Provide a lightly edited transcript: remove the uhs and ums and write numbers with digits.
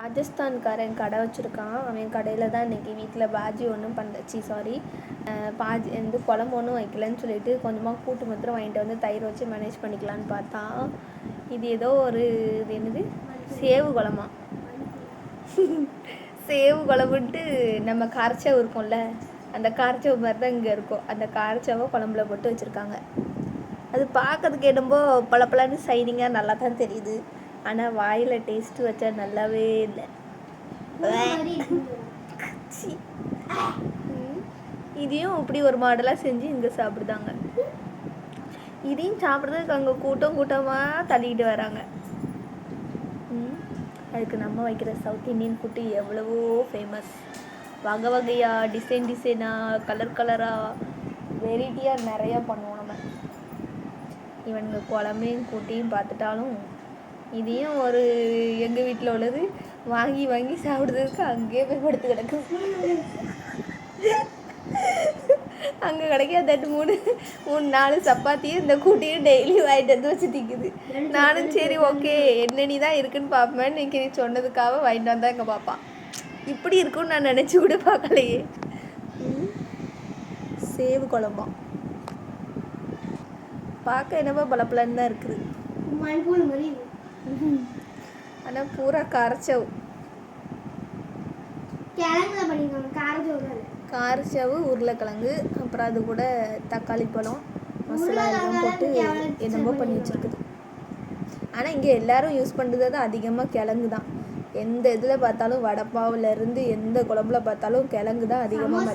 ராஜஸ்தான்காரன் கடை வச்சுருக்கான். அவன் கடையில் தான் இன்றைக்கி வீட்டில் பாஜி ஒன்றும் பாஜி வந்து குழம்பு ஒன்றும் வைக்கலன்னு சொல்லிட்டு கொஞ்சமாக கூட்டு மாத்திரம் வாங்கிட்டு வந்து தயிர் வச்சு மேனேஜ் பண்ணிக்கலான்னு பார்த்தா இது ஏதோ ஒரு இது என்னது சேவு குழம்பா. சேவு குழம்புன்ட்டு நம்ம காரச்சவு இருக்கோம்ல, அந்த காரச்சவு மாதிரி தான் இங்கே இருக்கும். அந்த காரச்சவை குழம்புல போட்டு வச்சுருக்காங்க. அது பார்க்கறதுக்கு என்னமோ பளபளன்னு சைனிங்காக நல்லா தான் தெரியுது. ஆனால் வாயில் டேஸ்ட்டு வச்சா நல்லாவே இல்லை. இதையும் இப்படி ஒரு மாடலாக செஞ்சு இங்கே சாப்பிடுதாங்க. இதையும் சாப்பிட்றதுக்கு அங்கே கூட்டமாக தள்ளிட்டு வராங்க. அதுக்கு நம்ம வைக்கிற சவுத் இண்டியன் ஃபுட்டு எவ்வளவோ ஃபேமஸ். வகை வகையாக டிசைனாக கலராக வெரைட்டியாக நிறையா பண்ணுவோம் நம்ம. இவனுங்க குழம்பையும் கூட்டியும் பார்த்துட்டாலும் இதையும் ஒரு எங்கள் வீட்டில் உள்ளது வாங்கி சாப்பிடுறதுக்கு அங்கேயே போய் படுத்து கிடக்கும். அங்கே கிடைக்காதட்டு 3-4 சப்பாத்தியும் இந்த கூட்டியும் டெய்லி வாங்கிட்டு வந்து வச்சு திக்குது. நானும் சரி ஓகே என்னென்னி தான் இருக்குன்னு பார்ப்பேன். இன்னைக்கு நீ சொன்னதுக்காக வாங்கிட்டு வந்தா எங்கள் பாப்பா இப்படி இருக்குன்னு நான் நினச்சி கூட பார்க்கலையே. சேவு குழம்பா பார்க்க என்னப்போ பளபளன்னு தான் இருக்குது. ஆனால் பூரா காரச்சவு காரச்சவு உருளைக்கிழங்கு அப்புறம் அது கூட தக்காளி பழம் மசாலா எல்லாம் போட்டு என்னமோ பண்ணி வச்சுருக்குது. ஆனால் இங்கே எல்லாரும் யூஸ் பண்ணுறது அதிகமாக கிழங்கு தான். எந்த இதில் பார்த்தாலும் வடப்பாவிலேருந்து எந்த குழம்புல பார்த்தாலும் கிழங்கு தான் அதிகமாக